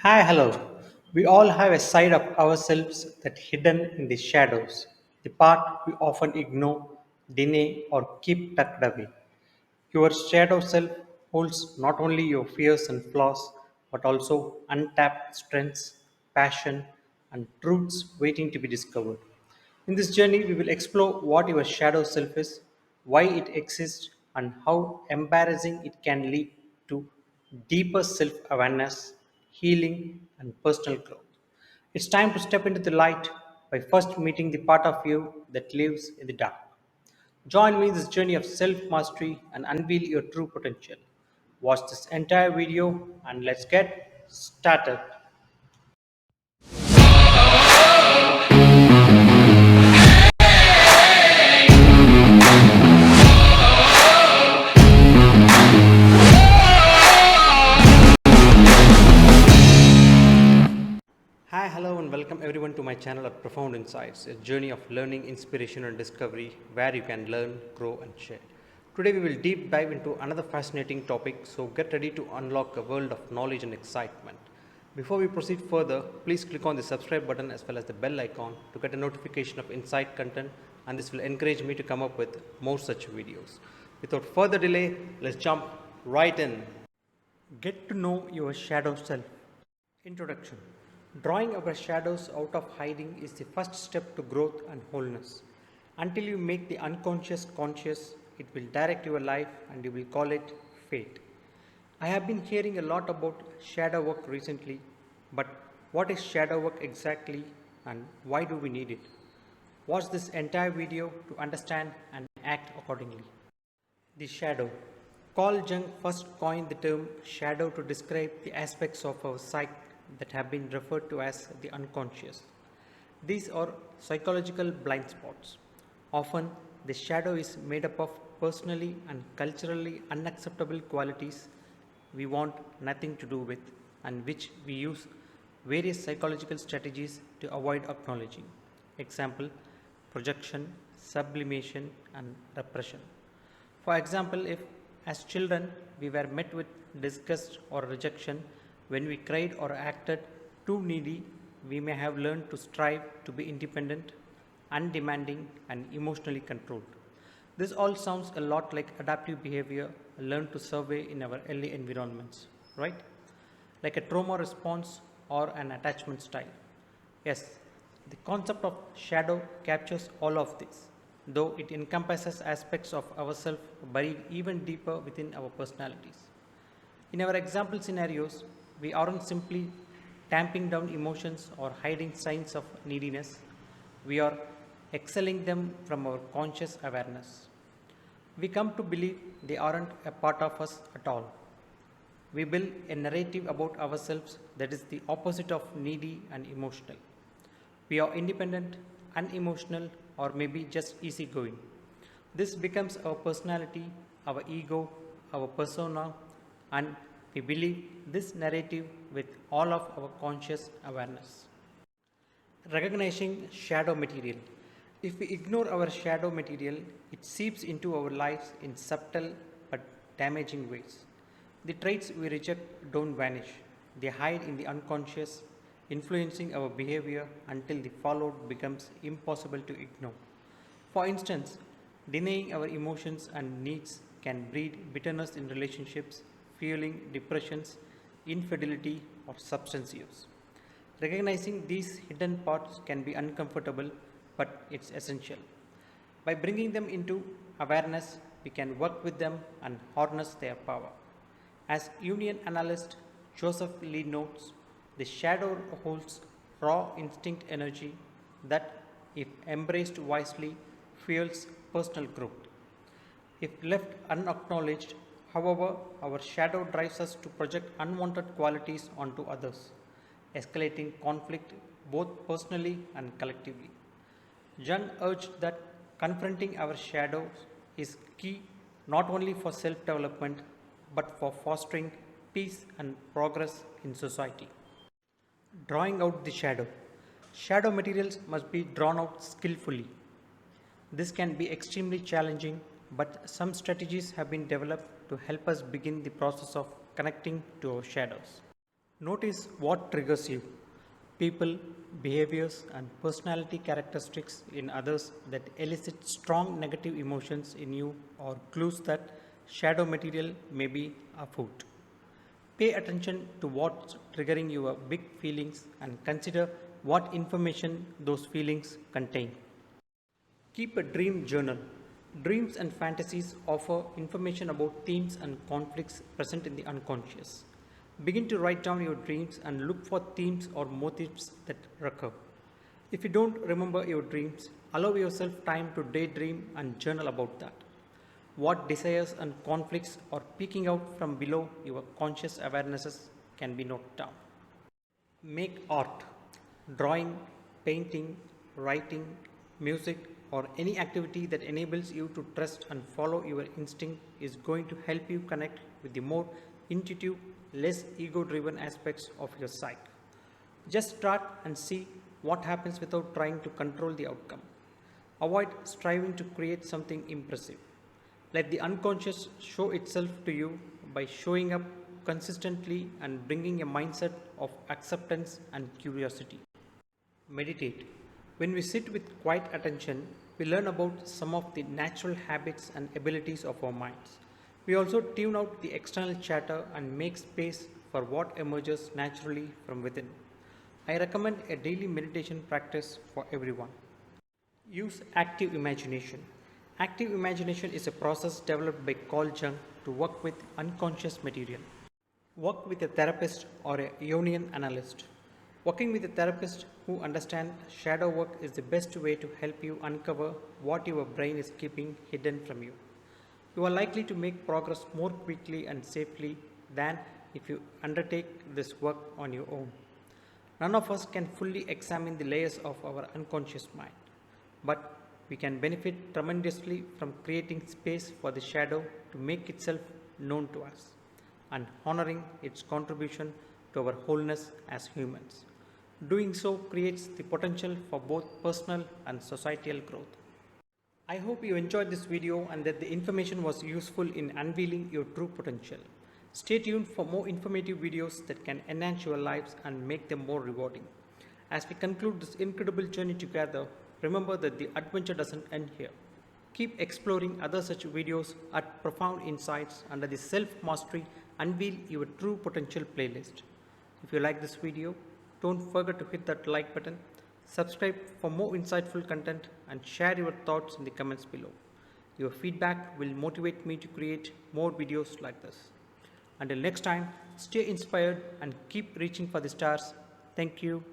Hi, hello. We all have a side of ourselves that hidden in the shadows, the part we often ignore, deny, or keep tucked away. Your shadow self holds not only your fears and flaws, but also untapped strengths, passion, and truths waiting to be discovered. In this journey, we will explore what your shadow self is, why it exists, and how embarrassing it can lead to deeper self awareness, healing, and personal growth. It's time to step into the light by first meeting the part of you that lives in the dark. Join me in this journey of self mastery and unveil your true potential. Watch this entire video and let's get started. Hi, hello, and welcome everyone to my channel of Profound Insights, a journey of learning, inspiration, and discovery where you can learn, grow, and share. Today, we will deep dive into another fascinating topic, so get ready to unlock a world of knowledge and excitement. Before we proceed further, please click on the subscribe button as well as the bell icon to get a notification of insight content, and this will encourage me to come up with more such videos. Without further delay, let's jump right in. Get to know your shadow self. Introduction. Drawing our shadows out of hiding is the first step to growth and wholeness. Until you make the unconscious conscious, it will direct your life and you will call it fate. I have been hearing a lot about shadow work recently, but what is shadow work exactly and why do we need it? Watch this entire video to understand and act accordingly. The shadow. Carl Jung first coined the term shadow to describe the aspects of our psyche that have been referred to as the unconscious. These are psychological blind spots. Often, the shadow is made up of personally and culturally unacceptable qualities we want nothing to do with and which we use various psychological strategies to avoid acknowledging. Example: projection, sublimation, and repression. For example, if as children we were met with disgust or rejection when we cried or acted too needy, we may have learned to strive to be independent, undemanding, and emotionally controlled. This all sounds a lot like adaptive behavior learned to survey in our early environments, right? Like a trauma response or an attachment style. Yes, the concept of shadow captures all of this, though it encompasses aspects of ourselves buried even deeper within our personalities. In our example scenarios, we aren't simply tamping down emotions or hiding signs of neediness, we are excelling them from our conscious awareness. We come to believe they aren't a part of us at all. We build a narrative about ourselves that is the opposite of needy and emotional. We are independent, unemotional, or maybe just easygoing. This becomes our personality, our ego, our persona, and we believe this narrative with all of our conscious awareness. Recognizing shadow material. If we ignore our shadow material, it seeps into our lives in subtle but damaging ways. The traits we reject don't vanish, they hide in the unconscious, influencing our behavior until the fallout becomes impossible to ignore. For instance, denying our emotions and needs can breed bitterness in relationships, fueling depressions, infidelity, or substance use. Recognizing these hidden parts can be uncomfortable, but it's essential. By bringing them into awareness, we can work with them and harness their power. As Union analyst Joseph Lee notes, the shadow holds raw instinct energy that, if embraced wisely, fuels personal growth. If left unacknowledged, however, our shadow drives us to project unwanted qualities onto others, escalating conflict both personally and collectively. Jung urged that confronting our shadows is key not only for self development but for fostering peace and progress in society. Drawing out the shadow. Shadow materials must be drawn out skillfully. This can be extremely challenging, but some strategies have been developed to help us begin the process of connecting to our shadows. Notice what triggers you. People, behaviors, and personality characteristics in others that elicit strong negative emotions in you or clues that shadow material may be afoot. Pay attention to what's triggering your big feelings and consider what information those feelings contain. Keep a dream journal. Dreams and fantasies offer information about themes and conflicts present in the unconscious. Begin to write down your dreams and look for themes or motifs that recur. If you don't remember your dreams, allow yourself time to daydream and journal about that. What desires and conflicts are peeking out from below your conscious awarenesses can be noted down. Make art. Drawing, painting, writing, music, or any activity that enables you to trust and follow your instinct is going to help you connect with the more intuitive, less ego-driven aspects of your psyche. Just start and see what happens without trying to control the outcome. Avoid striving to create something impressive. Let the unconscious show itself to you by showing up consistently and bringing a mindset of acceptance and curiosity. Meditate. When we sit with quiet attention, we learn about some of the natural habits and abilities of our minds. We also tune out the external chatter and make space for what emerges naturally from within. I recommend a daily meditation practice for everyone. Use active imagination. Active imagination is a process developed by Carl Jung to work with unconscious material. Work with a therapist or a Jungian analyst. Working with a therapist who understands shadow work is the best way to help you uncover what your brain is keeping hidden from you. You are likely to make progress more quickly and safely than if you undertake this work on your own. None of us can fully examine the layers of our unconscious mind, but we can benefit tremendously from creating space for the shadow to make itself known to us and honoring its contribution to our wholeness as humans. Doing so creates the potential for both personal and societal growth. I hope you enjoyed this video and that the information was useful in unveiling your true potential. Stay tuned for more informative videos that can enhance your lives and make them more rewarding. As we conclude this incredible journey together, remember that the adventure doesn't end here. Keep exploring other such videos at Profound Insights under the Self-Mastery Unveil Your True Potential playlist. If you like this video, don't forget to hit that like button, subscribe for more insightful content, and share your thoughts in the comments below. Your feedback will motivate me to create more videos like this. Until next time, stay inspired and keep reaching for the stars. Thank you.